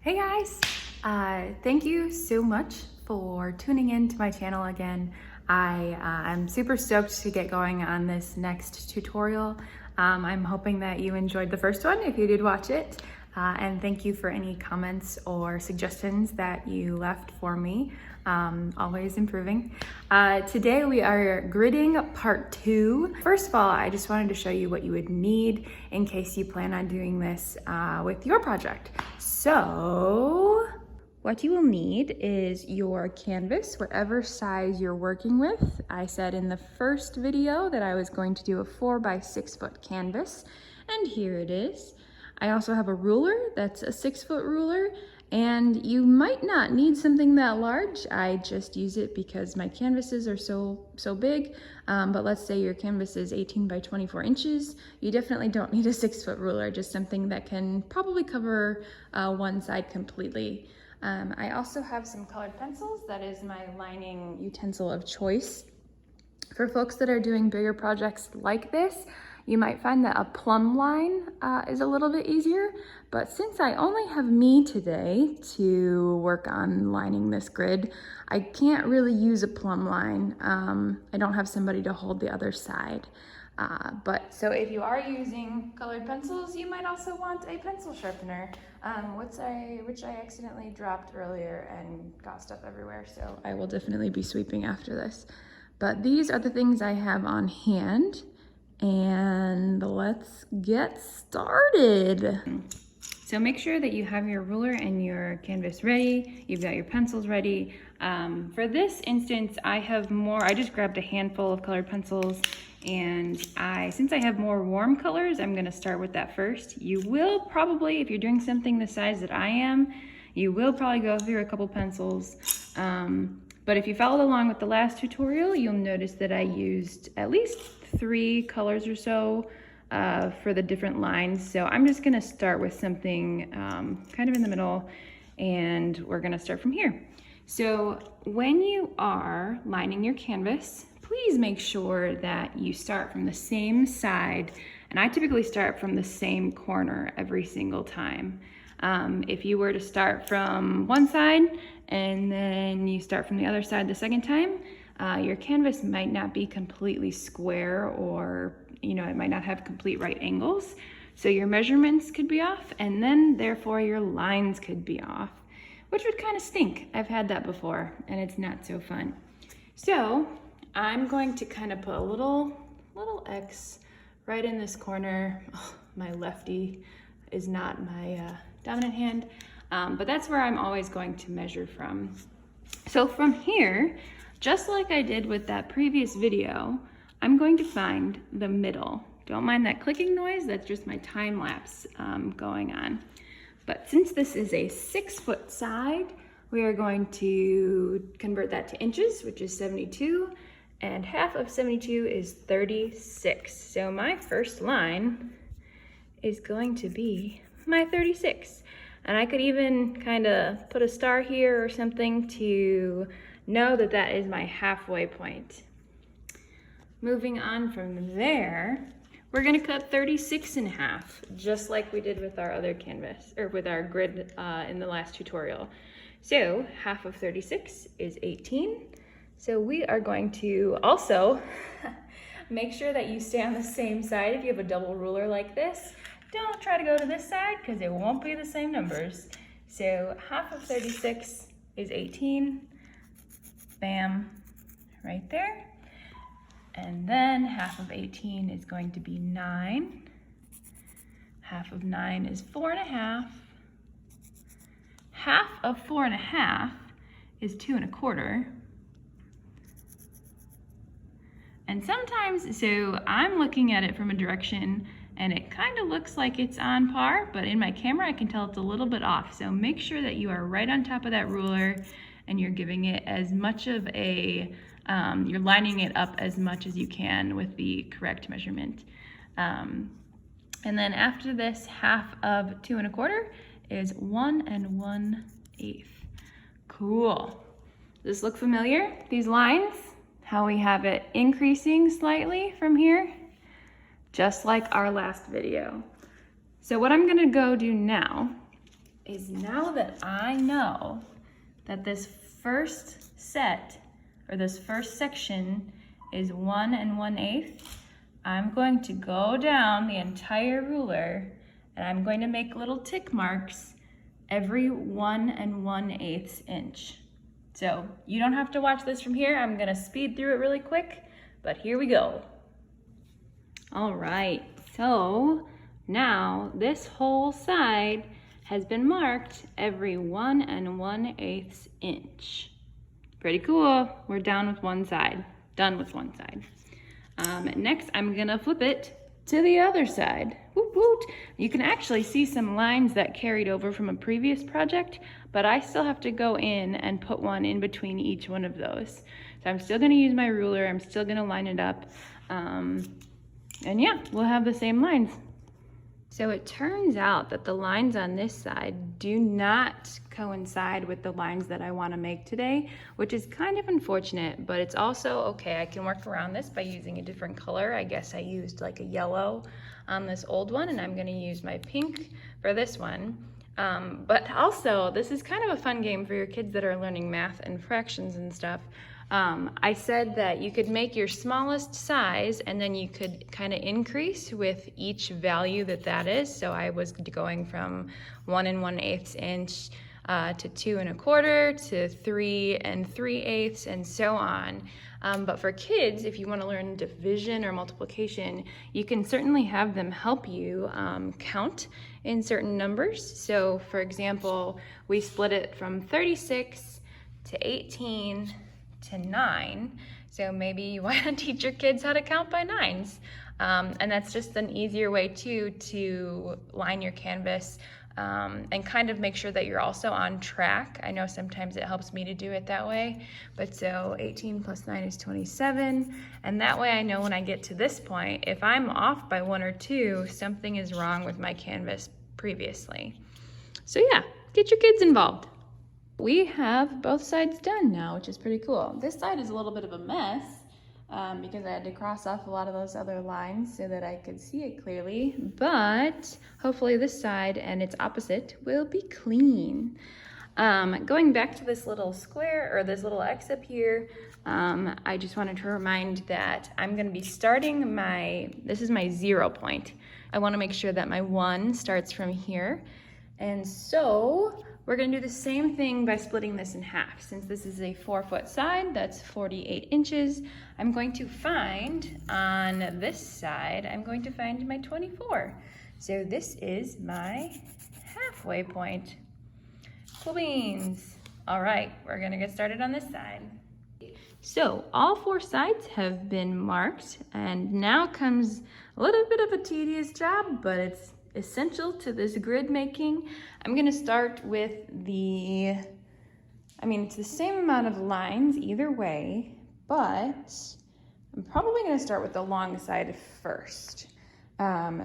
Hey guys! Thank you so much for tuning in to my channel again. I'm super stoked to get going on this next tutorial. I'm hoping that you enjoyed the first one if you did watch it. And thank you for any comments or suggestions that you left for me. Always improving. Today we are gridding part 2. First of all, I just wanted to show you what you would need in case you plan on doing this with your project. So what you will need is your canvas, whatever size you're working with. I said in the first video that I was going to do a 4x6 foot canvas, and here it is. I also have a ruler that's a 6-foot ruler, and you might not need something that large. I just use it because my canvases are so big, but let's say your canvas is 18 by 24 inches. You definitely don't need a 6-foot ruler, just something that can probably cover one side completely. I also have some colored pencils. That is my lining utensil of choice. For folks that are doing bigger projects like this, you might find that a plumb line is a little bit easier, but since I only have me today to work on lining this grid, I can't really use a plumb line. I don't have somebody to hold the other side. So if you are using colored pencils, you might also want a pencil sharpener, which I accidentally dropped earlier and got stuff everywhere, so I will definitely be sweeping after this. But these are the things I have on hand, and let's get started. So make sure that you have your ruler and your canvas ready. You've got your pencils ready. For this instance, I just grabbed a handful of colored pencils, and since I have more warm colors, I'm gonna start with that first. You will probably, if you're doing something the size that I am, you will probably go through a couple pencils. But if you followed along with the last tutorial, you'll notice that I used at least 3 colors or so for the different lines. So I'm just gonna start with something kind of in the middle, and we're gonna start from here. So when you are lining your canvas, please make sure that you start from the same side, and I typically start from the same corner every single time. If you were to start from one side and then you start from the other side the second time, your canvas might not be completely square, or it might not have complete right angles. So your measurements could be off, and then therefore your lines could be off, which would kind of stink. I've had that before, and it's not so fun. So I'm going to kind of put a little X right in this corner. Oh, my lefty is not my dominant hand, but that's where I'm always going to measure from. So from here, just like I did with that previous video, I'm going to find the middle. Don't mind that clicking noise, that's just my time lapse going on. But since this is a 6-foot side, we are going to convert that to inches, which is 72, and half of 72 is 36. So my first line is going to be my 36. And I could even kind of put a star here or something to know that that is my halfway point. Moving on from there, we're gonna cut 36 in half, just like we did with our other canvas, or with our grid in the last tutorial. So half of 36 is 18. So we are going to also make sure that you stay on the same side. If you have a double ruler like this, don't try to go to this side because it won't be the same numbers. So half of 36 is 18. Bam, right there. And then half of 18 is going to be 9. Half of 9 is 4.5. Half of 4.5 is 2 1/4. And sometimes, so I'm looking at it from a direction and it kind of looks like it's on par, but in my camera I can tell it's a little bit off. So make sure that you are right on top of that ruler and you're giving it as much of a, you're lining it up as much as you can with the correct measurement. And then after this, half of 2 1/4 is 1 1/8. Cool. Does this look familiar? These lines, how we have it increasing slightly from here, just like our last video. So what I'm gonna go do now is now that I know that this first set, or this first section, is 1 1/8, I'm going to go down the entire ruler and I'm going to make little tick marks every 1 1/8 inch. So you don't have to watch this from here. I'm gonna speed through it really quick, but here we go. All right, so now this whole side has been marked every 1 1/8 inch. Pretty cool. We're done with one side. Next, I'm gonna flip it to the other side. Woot woot. You can actually see some lines that carried over from a previous project, but I still have to go in and put one in between each one of those. So I'm still gonna use my ruler. I'm still gonna line it up. And yeah, we'll have the same lines. So it turns out that the lines on this side do not coincide with the lines that I want to make today, which is kind of unfortunate, but it's also okay. I can work around this by using a different color. I guess I used like a yellow on this old one, and I'm going to use my pink for this one. But also, this is kind of a fun game for your kids that are learning math and fractions and stuff. I said that you could make your smallest size and then you could kind of increase with each value that is. So I was going from 1 1/8 inch to 2 1/4 to 3 3/8 and so on. But for kids, if you want to learn division or multiplication, you can certainly have them help you count in certain numbers. So for example, we split it from 36 to 18 to 9. So maybe why not teach your kids how to count by nines? And that's just an easier way too to line your canvas and kind of make sure that you're also on track. I know sometimes it helps me to do it that way, but so 18 plus 9 is 27. And that way I know when I get to this point, if I'm off by 1 or 2, something is wrong with my canvas previously. So yeah, get your kids involved. We have both sides done now, which is pretty cool. This side is a little bit of a mess because I had to cross off a lot of those other lines so that I could see it clearly, but hopefully this side and its opposite will be clean. Going back to this little square or this little X up here, I just wanted to remind that I'm gonna be starting this is my 0 point. I wanna make sure that my 1 starts from here. And so we're gonna do the same thing by splitting this in half. Since this is a 4-foot side, that's 48 inches. I'm going to find on this side, I'm going to find my 24. So this is my halfway point. Cool beans. All right, we're gonna get started on this side. So all 4 sides have been marked, and now comes a little bit of a tedious job, but it's essential to this grid making. I'm gonna start with it's the same amount of lines either way, but I'm probably gonna start with the long side first.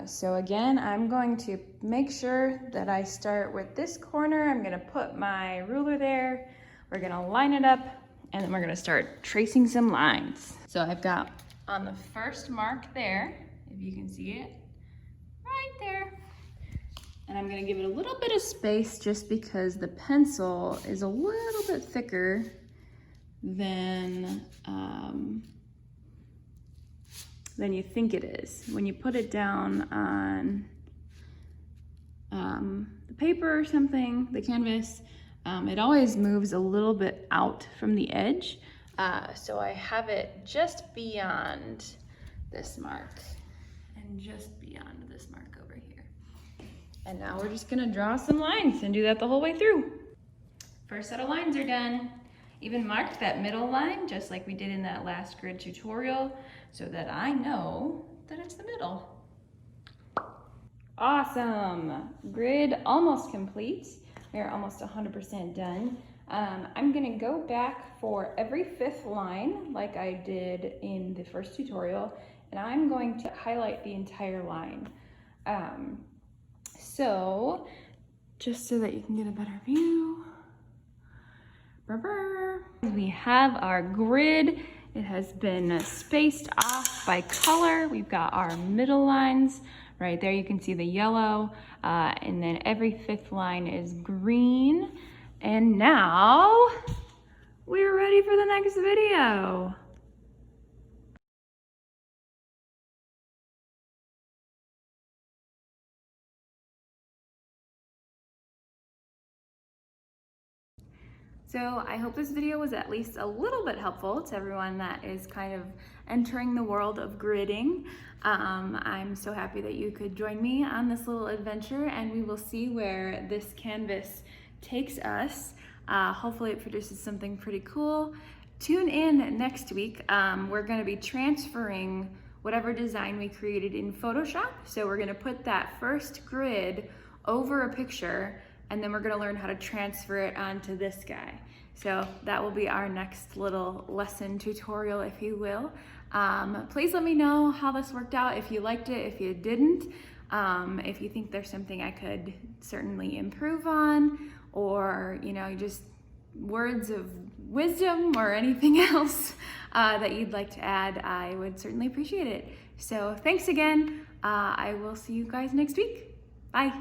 So again, I'm going to make sure that I start with this corner. I'm gonna put my ruler there. We're gonna line it up, and then we're gonna start tracing some lines. So I've got on the first mark there, if you can see it, right there. And I'm gonna give it a little bit of space just because the pencil is a little bit thicker than you think it is. When you put it down on the paper or something, the canvas, it always moves a little bit out from the edge. So I have it just beyond this mark and just beyond this mark over here. And now we're just gonna draw some lines and do that the whole way through. First set of lines are done. Even marked that middle line, just like we did in that last grid tutorial, so that I know that it's the middle. Awesome, grid almost complete. We're almost 100% done. I'm gonna go back for every 5th line, like I did in the first tutorial, and I'm going to highlight the entire line. So, just so that you can get a better view. We have our grid. It has been spaced off by color. We've got our middle lines Right there you can see the yellow, and then every 5th line is green. And now we're ready for the next video. So I hope this video was at least a little bit helpful to everyone that is kind of entering the world of gridding. I'm so happy that you could join me on this little adventure, and we will see where this canvas takes us. Hopefully it produces something pretty cool. Tune in next week. We're going to be transferring whatever design we created in Photoshop. So we're going to put that first grid over a picture, and then we're gonna learn how to transfer it onto this guy. So that will be our next little lesson tutorial, if you will. Please let me know how this worked out, if you liked it, if you didn't, if you think there's something I could certainly improve on, or just words of wisdom or anything else that you'd like to add. I would certainly appreciate it. So thanks again. I will see you guys next week. Bye.